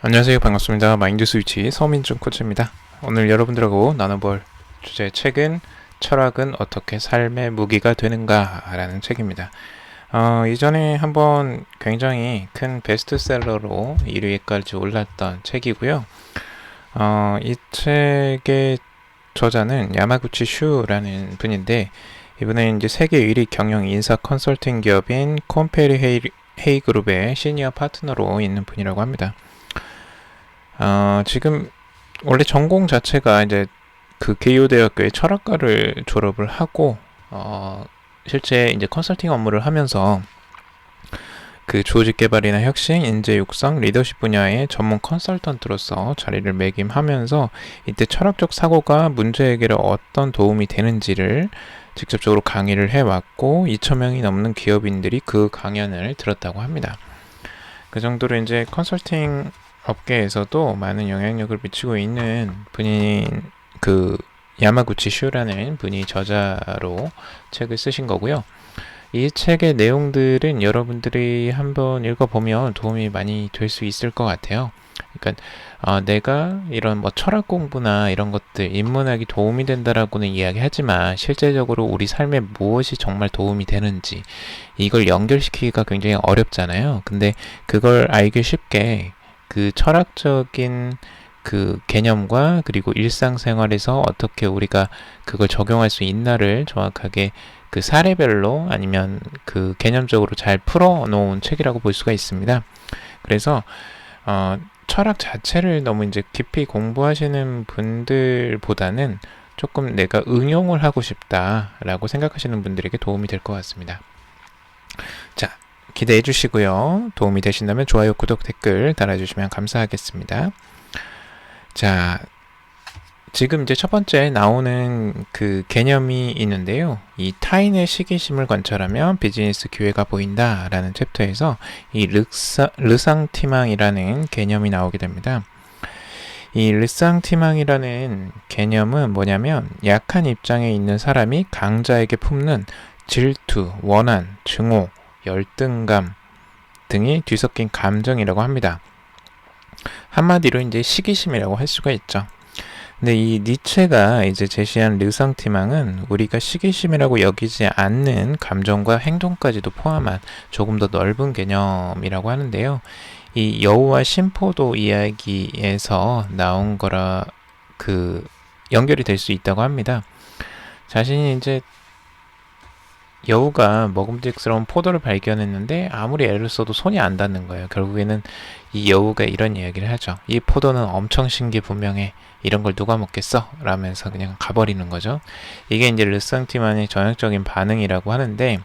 안녕하세요. 반갑습니다. 마인드 스위치 서민준 코치입니다. 오늘 여러분들하고 나눠볼 주제 책은 철학은 어떻게 삶의 무기가 되는가 라는 책입니다. 이전에 한번 굉장히 큰 베스트셀러로 1위까지 올랐던 책이고요. 이 책의 저자는 야마구치 슈라는 분인데, 이분은 이제 세계 1위 경영 인사 컨설팅 기업인 콤페리 헤이 그룹의 시니어 파트너로 있는 분이라고 합니다. 지금 원래 전공 자체가 이제 그 케이오 대학교의 철학과를 졸업을 하고 실제 이제 컨설팅 업무를 하면서 그 조직 개발이나 혁신, 인재 육성, 리더십 분야의 전문 컨설턴트로서 자리를 매김하면서 이때 철학적 사고가 문제 해결에 어떤 도움이 되는지를 직접적으로 강의를 해왔고 2,000명이 넘는 기업인들이 그 강연을 들었다고 합니다. 그 정도로 이제 컨설팅 업계에서도 많은 영향력을 미치고 있는 분인 그 야마구치 슈라는 분이 저자로 책을 쓰신 거고요. 이 책의 내용들은 여러분들이 한번 읽어보면 도움이 많이 될 수 있을 것 같아요. 그러니까 내가 이런 뭐 철학 공부나 이런 것들 인문학이 도움이 된다라고는 이야기하지만 실제적으로 우리 삶에 무엇이 정말 도움이 되는지 이걸 연결시키기가 굉장히 어렵잖아요. 근데 그걸 알기 쉽게 그 철학적인 그 개념과 그리고 일상생활에서 어떻게 우리가 그걸 적용할 수 있나를 정확하게 그 사례별로 아니면 그 개념적으로 잘 풀어놓은 책이라고 볼 수가 있습니다. 그래서 철학 자체를 너무 이제 깊이 공부하시는 분들보다는 조금 내가 응용을 하고 싶다라고 생각하시는 분들에게 도움이 될 것 같습니다. 자, 기대해 주시고요. 도움이 되신다면 좋아요, 구독, 댓글 달아주시면 감사하겠습니다. 자, 지금 이제 첫 번째 나오는 그 개념이 있는데요. 이 타인의 시기심을 관찰하면 비즈니스 기회가 보인다 라는 챕터에서 이 르상티망이라는 개념이 나오게 됩니다. 이 르상티망이라는 개념은 뭐냐면 약한 입장에 있는 사람이 강자에게 품는 질투, 원한, 증오, 열등감 등이 뒤섞인 감정이라고 합니다. 한마디로 이제 시기심이라고 할 수가 있죠. 근데 이 니체가 이제 제시한 르상티망은 우리가 시기심이라고 여기지 않는 감정과 행동까지도 포함한 조금 더 넓은 개념이라고 하는데요. 이 여우와 심포도 이야기에서 나온 거라 그 연결이 될 수 있다고 합니다. 자신이 이제 여우가 먹음직스러운 포도를 발견했는데 아무리 애를 써도 손이 안 닿는 거예요. 결국에는 이 여우가 이런 이야기를 하죠. 이 포도는 엄청 신기분명해. 이런 걸 누가 먹겠어? 라면서 그냥 가버리는 거죠. 이게 이제 르상티만의 전형적인 반응이라고 하는데,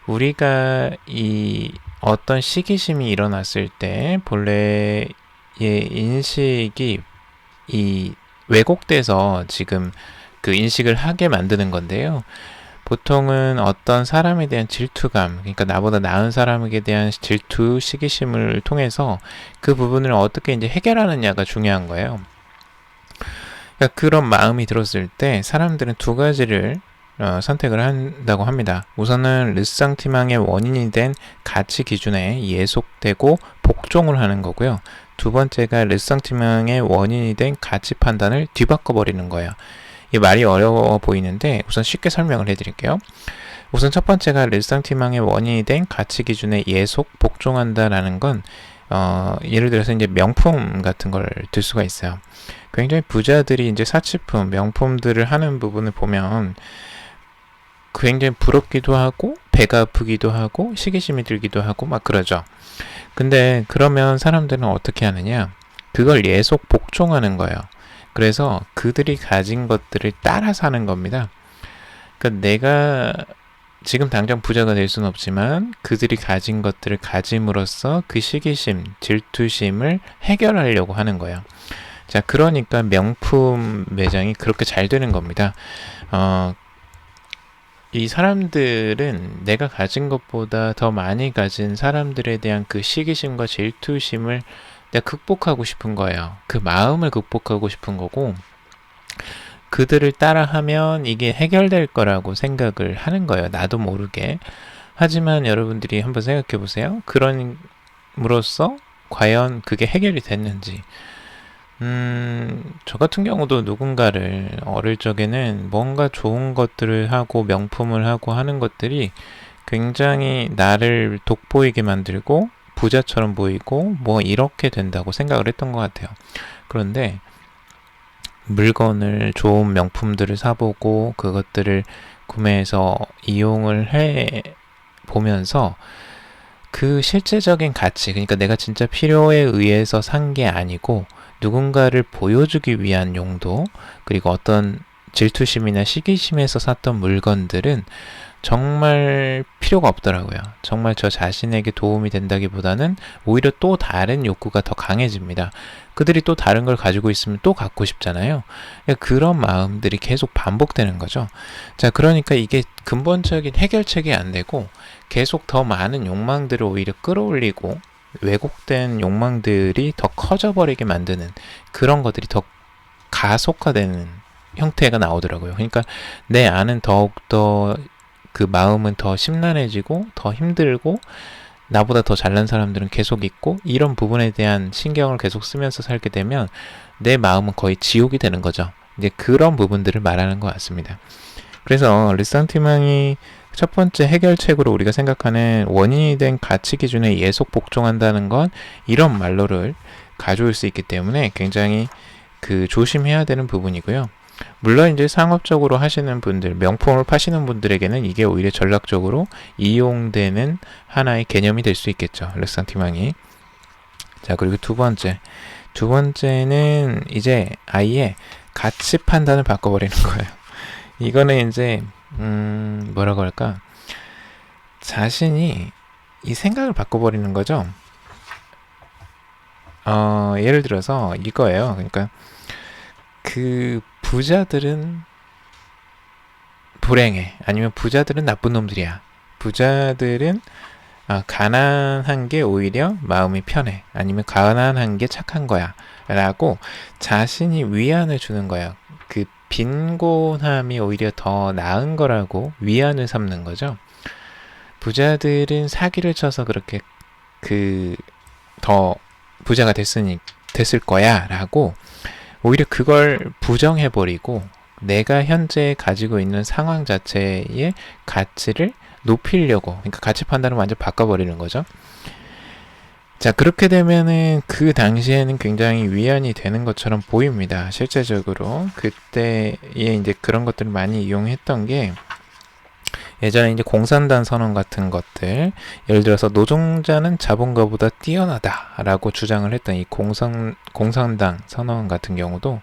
우리가 이 어떤 시기심이 일어났을 때 본래의 인식이 이 왜곡돼서 지금 그 인식을 하게 만드는 건데요. 보통은 어떤 사람에 대한 질투감, 그러니까 나보다 나은 사람에게 대한 질투, 시기심을 통해서 그 부분을 어떻게 이제 해결하느냐가 중요한 거예요. 그러니까 그런 마음이 들었을 때 사람들은 두 가지를 선택을 한다고 합니다. 우선은 르상티망의 원인이 된 가치 기준에 예속되고 복종을 하는 거고요. 두 번째가 르상티망의 원인이 된 가치 판단을 뒤바꿔 버리는 거예요. 이 말이 어려워 보이는데 우선 쉽게 설명을 해드릴게요. 우선 첫 번째가 르상티망의 원인이 된 가치 기준에 예속, 복종한다라는 건 예를 들어서 이제 명품 같은 걸 들 수가 있어요. 굉장히 부자들이 이제 사치품, 명품들을 하는 부분을 보면 굉장히 부럽기도 하고 배가 아프기도 하고 시기심이 들기도 하고 막 그러죠. 근데 그러면 사람들은 어떻게 하느냐? 그걸 예속 복종하는 거예요. 그래서 그들이 가진 것들을 따라 사는 겁니다. 그러니까 내가 지금 당장 부자가 될 수는 없지만 그들이 가진 것들을 가짐으로써 그 시기심, 질투심을 해결하려고 하는 거예요. 자, 그러니까 명품 매장이 그렇게 잘 되는 겁니다. 이 사람들은 내가 가진 것보다 더 많이 가진 사람들에 대한 그 시기심과 질투심을 내가 극복하고 싶은 거예요. 그 마음을 극복하고 싶은 거고, 그들을 따라하면 이게 해결될 거라고 생각을 하는 거예요. 나도 모르게. 하지만 여러분들이 한번 생각해 보세요. 그럼으로써 과연 그게 해결이 됐는지. 저 같은 경우도 누군가를 어릴 적에는 뭔가 좋은 것들을 하고 명품을 하고 하는 것들이 굉장히 나를 돋보이게 만들고 부자처럼 보이고 뭐 이렇게 된다고 생각을 했던 것 같아요. 그런데 물건을 좋은 명품들을 사보고 그것들을 구매해서 이용을 해 보면서 그 실제적인 가치, 그러니까 내가 진짜 필요에 의해서 산 게 아니고 누군가를 보여주기 위한 용도, 그리고 어떤 질투심이나 시기심에서 샀던 물건들은 정말 필요가 없더라고요. 정말 저 자신에게 도움이 된다기보다는 오히려 또 다른 욕구가 더 강해집니다. 그들이 또 다른 걸 가지고 있으면 또 갖고 싶잖아요. 그런 마음들이 계속 반복되는 거죠. 자, 그러니까 이게 근본적인 해결책이 안 되고 계속 더 많은 욕망들을 오히려 끌어올리고 왜곡된 욕망들이 더 커져버리게 만드는 그런 것들이 더 가속화되는 형태가 나오더라고요. 그러니까 내 안은 더욱더 그 마음은 더 심란해지고 더 힘들고 나보다 더 잘난 사람들은 계속 있고 이런 부분에 대한 신경을 계속 쓰면서 살게 되면 내 마음은 거의 지옥이 되는 거죠. 이제 그런 부분들을 말하는 것 같습니다. 그래서 르산티망이 첫 번째 해결책으로 우리가 생각하는 원인이 된 가치 기준에 예속 복종한다는 건 이런 말로를 가져올 수 있기 때문에 굉장히 그 조심해야 되는 부분이고요. 물론 이제 상업적으로 하시는 분들, 명품을 파시는 분들에게는 이게 오히려 전략적으로 이용되는 하나의 개념이 될 수 있겠죠. 르산티망이. 자, 그리고 두 번째는 이제 아예 가치 판단을 바꿔버리는 거예요. 이거는 이제 뭐라고 할까? 자신이 이 생각을 바꿔버리는 거죠. 예를 들어서 이거예요. 그러니까 그 부자들은 불행해. 아니면 부자들은 나쁜 놈들이야. 부자들은 가난한 게 오히려 마음이 편해. 아니면 가난한 게 착한 거야. 라고 자신이 위안을 주는 거예요. 그 빈곤함이 오히려 더 나은 거라고 위안을 삼는 거죠. 부자들은 사기를 쳐서 그렇게 더 부자가 됐을 거야 라고 오히려 그걸 부정해버리고 내가 현재 가지고 있는 상황 자체의 가치를 높이려고, 그러니까 가치 판단을 완전 바꿔버리는 거죠. 자, 그렇게 되면은 그 당시에는 굉장히 위안이 되는 것처럼 보입니다. 실제적으로 그때에 이제 그런 것들을 많이 이용했던 게 예전에 이제 공산당 선언 같은 것들, 예를 들어서 노동자는 자본가보다 뛰어나다라고 주장을 했던 이 공산당 선언 같은 경우도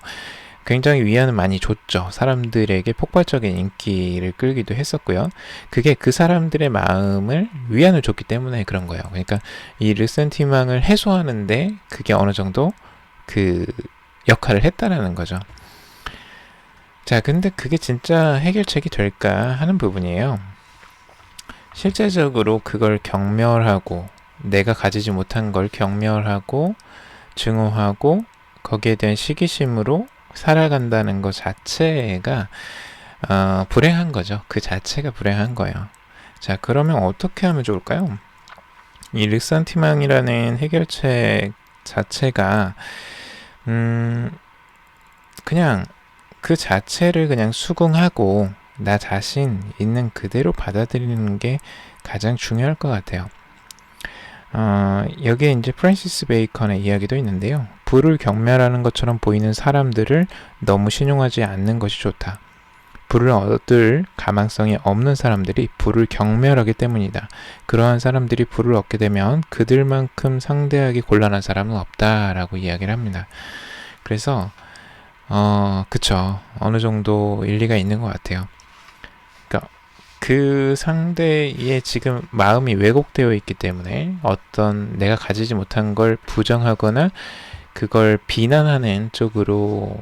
굉장히 위안을 많이 줬죠. 사람들에게 폭발적인 인기를 끌기도 했었고요. 그게 그 사람들의 마음을 위안을 줬기 때문에 그런 거예요. 그러니까 이 르센티망을 해소하는데 그게 어느 정도 그 역할을 했다라는 거죠. 자, 근데 그게 진짜 해결책이 될까 하는 부분이에요. 실제적으로 그걸 경멸하고 내가 가지지 못한 걸 경멸하고 증오하고 거기에 대한 시기심으로 살아간다는 것 자체가 불행한 거죠. 그 자체가 불행한 거예요. 자, 그러면 어떻게 하면 좋을까요? 이 르산티망이라는 해결책 자체가 그냥 그 자체를 그냥 수긍하고 나 자신 있는 그대로 받아들이는 게 가장 중요할 것 같아요. 여기에 이제 프랜시스 베이컨의 이야기도 있는데요. 부를 경멸하는 것처럼 보이는 사람들을 너무 신용하지 않는 것이 좋다. 부를 얻을 가망성이 없는 사람들이 부를 경멸하기 때문이다. 그러한 사람들이 부를 얻게 되면 그들만큼 상대하기 곤란한 사람은 없다라고 이야기를 합니다. 그래서 그쵸. 어느 정도 일리가 있는 것 같아요. 그러니까 그 상대의 지금 마음이 왜곡되어 있기 때문에 어떤 내가 가지지 못한 걸 부정하거나 그걸 비난하는 쪽으로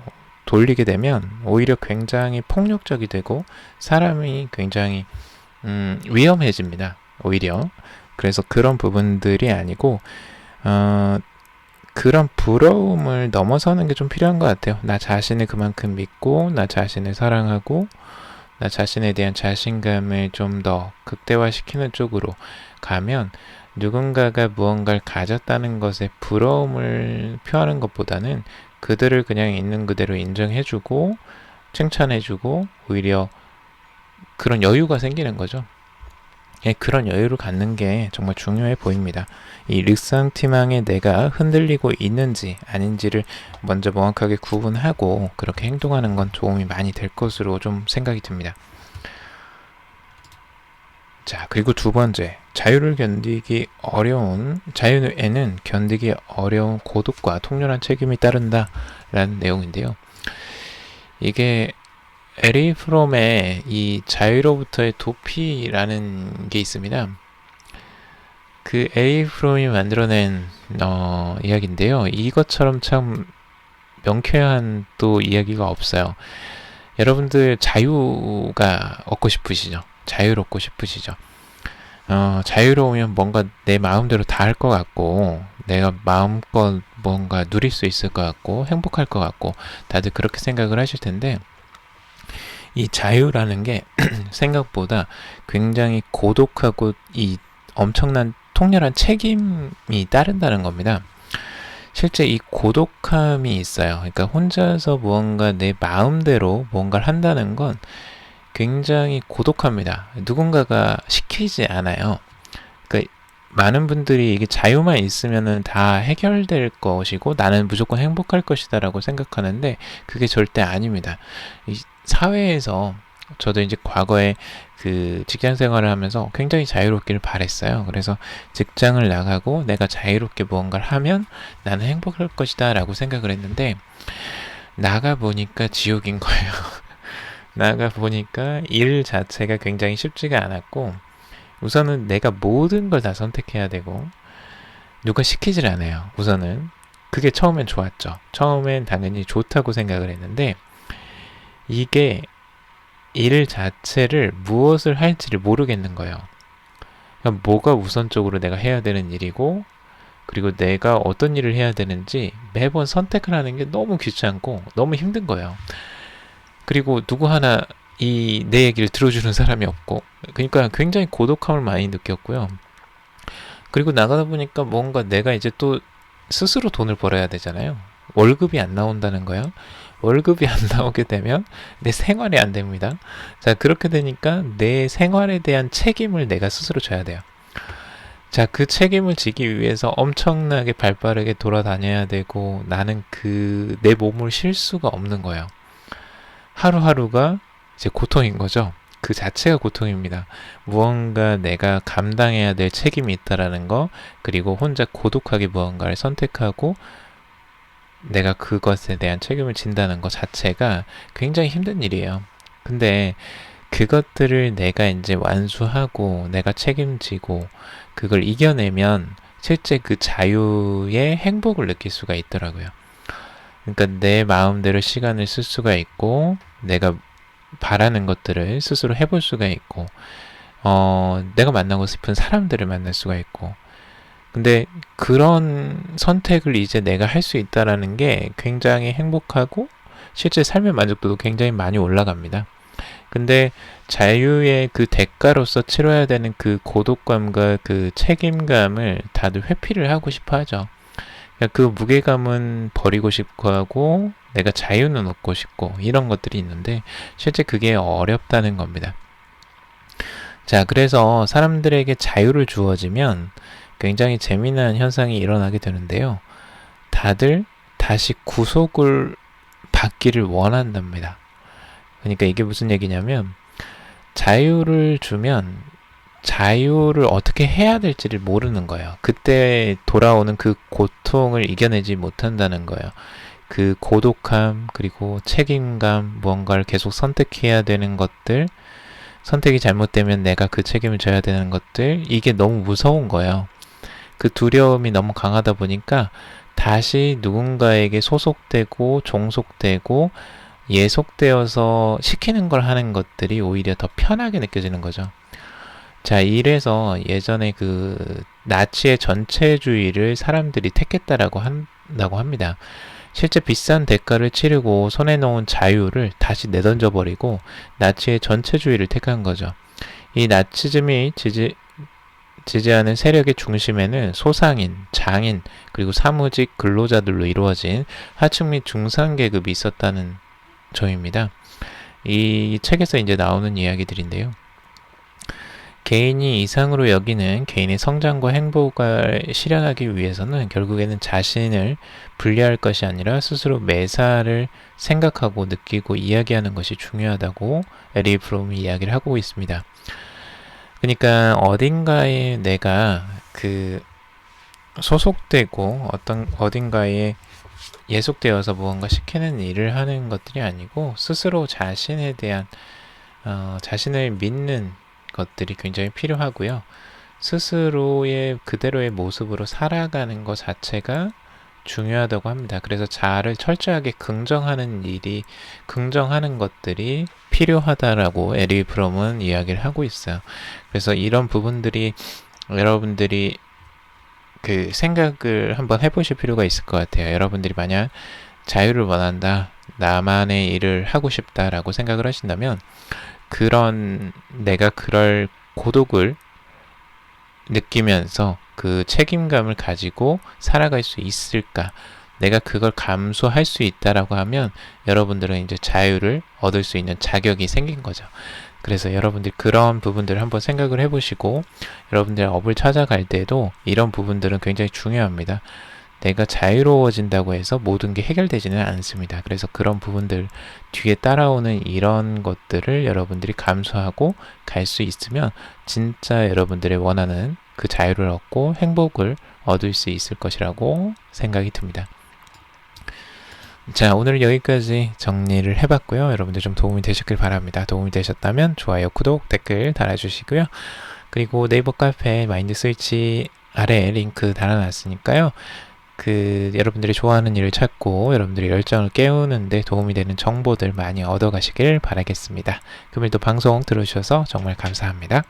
돌리게 되면 오히려 굉장히 폭력적이 되고 사람이 굉장히 위험해집니다. 오히려. 그래서 그런 부분들이 아니고 그런 부러움을 넘어서는 게 좀 필요한 것 같아요. 나 자신을 그만큼 믿고 나 자신을 사랑하고 나 자신에 대한 자신감을 좀 더 극대화시키는 쪽으로 가면 누군가가 무언가를 가졌다는 것에 부러움을 표하는 것보다는 그들을 그냥 있는 그대로 인정해주고 칭찬해주고 오히려 그런 여유가 생기는 거죠. 예, 그런 여유를 갖는 게 정말 중요해 보입니다. 이 르상티망에 내가 흔들리고 있는지 아닌지를 먼저 명확하게 구분하고 그렇게 행동하는 건 도움이 많이 될 것으로 좀 생각이 듭니다. 자, 그리고 두 번째, 자유에는 견디기 어려운 고독과 통렬한 책임이 따른다라는 내용인데요. 이게 에리 프롬의 이 자유로부터의 도피라는 게 있습니다. 그 에리 프롬이 만들어낸 이야기인데요. 이것처럼 참 명쾌한 또 이야기가 없어요. 여러분들 자유가 얻고 싶으시죠? 자유롭고 싶으시죠? 자유로우면 뭔가 내 마음대로 다 할 것 같고 내가 마음껏 뭔가 누릴 수 있을 것 같고 행복할 것 같고 다들 그렇게 생각을 하실 텐데 이 자유라는 게 생각보다 굉장히 고독하고 이 엄청난 통렬한 책임이 따른다는 겁니다. 실제 이 고독함이 있어요. 그러니까 혼자서 무언가 내 마음대로 뭔가를 한다는 건 굉장히 고독합니다. 누군가가 시키지 않아요. 그러니까 많은 분들이 이게 자유만 있으면은 다 해결될 것이고 나는 무조건 행복할 것이다 라고 생각하는데 그게 절대 아닙니다. 이 사회에서 저도 이제 과거에 그 직장 생활을 하면서 굉장히 자유롭기를 바랬어요. 그래서 직장을 나가고 내가 자유롭게 무언가를 하면 나는 행복할 것이다 라고 생각을 했는데 나가 보니까 지옥인 거예요. 나가 보니까 일 자체가 굉장히 쉽지가 않았고 우선은 내가 모든 걸 다 선택해야 되고 누가 시키질 않아요. 우선은 그게 처음엔 좋았죠. 처음엔 당연히 좋다고 생각을 했는데 이게 일 자체를 무엇을 할지를 모르겠는 거예요. 그러니까 뭐가 우선적으로 내가 해야 되는 일이고 그리고 내가 어떤 일을 해야 되는지 매번 선택을 하는 게 너무 귀찮고 너무 힘든 거예요. 그리고 누구 하나 내 얘기를 들어주는 사람이 없고 그러니까 굉장히 고독함을 많이 느꼈고요. 그리고 나가다 보니까 뭔가 내가 이제 또 스스로 돈을 벌어야 되잖아요. 월급이 안 나온다는 거예요. 월급이 안 나오게 되면 내 생활이 안 됩니다. 자, 그렇게 되니까 내 생활에 대한 책임을 내가 스스로 져야 돼요. 자, 그 책임을 지기 위해서 엄청나게 발빠르게 돌아다녀야 되고 나는 내 몸을 쉴 수가 없는 거예요. 하루하루가 이제 고통인 거죠. 그 자체가 고통입니다. 무언가 내가 감당해야 될 책임이 있다라는 거, 그리고 혼자 고독하게 무언가를 선택하고 내가 그것에 대한 책임을 진다는 것 자체가 굉장히 힘든 일이에요. 근데 그것들을 내가 이제 완수하고 내가 책임지고 그걸 이겨내면 실제 그 자유의 행복을 느낄 수가 있더라고요. 그러니까 내 마음대로 시간을 쓸 수가 있고 내가 바라는 것들을 스스로 해볼 수가 있고 내가 만나고 싶은 사람들을 만날 수가 있고 근데 그런 선택을 이제 내가 할 수 있다라는 게 굉장히 행복하고 실제 삶의 만족도도 굉장히 많이 올라갑니다. 근데 자유의 그 대가로서 치러야 되는 그 고독감과 그 책임감을 다들 회피를 하고 싶어 하죠. 그 무게감은 버리고 싶고 하고 내가 자유는 얻고 싶고 이런 것들이 있는데 실제 그게 어렵다는 겁니다. 자, 그래서 사람들에게 자유를 주어지면 굉장히 재미난 현상이 일어나게 되는데요. 다들 다시 구속을 받기를 원한답니다. 그러니까 이게 무슨 얘기냐면 자유를 주면 자유를 어떻게 해야 될지를 모르는 거예요. 그때 돌아오는 그 고통을 이겨내지 못한다는 거예요. 그 고독함, 그리고 책임감, 무언가를 계속 선택해야 되는 것들, 선택이 잘못되면 내가 그 책임을 져야 되는 것들, 이게 너무 무서운 거예요. 그 두려움이 너무 강하다 보니까 다시 누군가에게 소속되고 종속되고 예속되어서 시키는 걸 하는 것들이 오히려 더 편하게 느껴지는 거죠. 자, 이래서 예전에 그 나치의 전체주의를 사람들이 택했다라고 한다고 합니다. 실제 비싼 대가를 치르고 손에 놓은 자유를 다시 내던져버리고 나치의 전체주의를 택한 거죠. 이 나치즘이 지지하는 세력의 중심에는 소상인, 장인, 그리고 사무직 근로자들로 이루어진 하층 및 중산 계급이 있었다는 점입니다. 이 책에서 이제 나오는 이야기들인데요. 개인이 이상으로 여기는 개인의 성장과 행복을 실현하기 위해서는 결국에는 자신을 분리할 것이 아니라 스스로 매사를 생각하고 느끼고 이야기하는 것이 중요하다고 에리 프롬이 이야기를 하고 있습니다. 그러니까 어딘가에 내가 소속되고 어딘가에 예속되어서 무언가 시키는 일을 하는 것들이 아니고 스스로 자신에 대한 자신을 믿는 것들이 굉장히 필요하고요. 스스로의 그대로의 모습으로 살아가는 것 자체가 중요하다고 합니다. 그래서 자아를 철저하게 긍정하는 것들이 필요하다라고 에리 프롬은 이야기를 하고 있어요. 그래서 이런 부분들이 여러분들이 생각을 한번 해보실 필요가 있을 것 같아요. 여러분들이 만약 자유를 원한다, 나만의 일을 하고 싶다라고 생각을 하신다면 내가 그럴 고독을 느끼면서 그 책임감을 가지고 살아갈 수 있을까? 내가 그걸 감수할 수 있다라고 하면 여러분들은 이제 자유를 얻을 수 있는 자격이 생긴 거죠. 그래서 여러분들이 그런 부분들을 한번 생각을 해보시고 여러분들의 업을 찾아갈 때도 이런 부분들은 굉장히 중요합니다. 내가 자유로워진다고 해서 모든 게 해결되지는 않습니다. 그래서 그런 부분들 뒤에 따라오는 이런 것들을 여러분들이 감수하고 갈 수 있으면 진짜 여러분들의 원하는 그 자유를 얻고 행복을 얻을 수 있을 것이라고 생각이 듭니다. 자, 오늘 여기까지 정리를 해봤고요. 여러분들 좀 도움이 되셨길 바랍니다. 도움이 되셨다면 좋아요, 구독, 댓글 달아주시고요. 그리고 네이버 카페 마인드 스위치 아래 링크 달아놨으니까요. 여러분들이 좋아하는 일을 찾고 여러분들이 열정을 깨우는데 도움이 되는 정보들 많이 얻어가시길 바라겠습니다. 금일도 방송 들어주셔서 정말 감사합니다.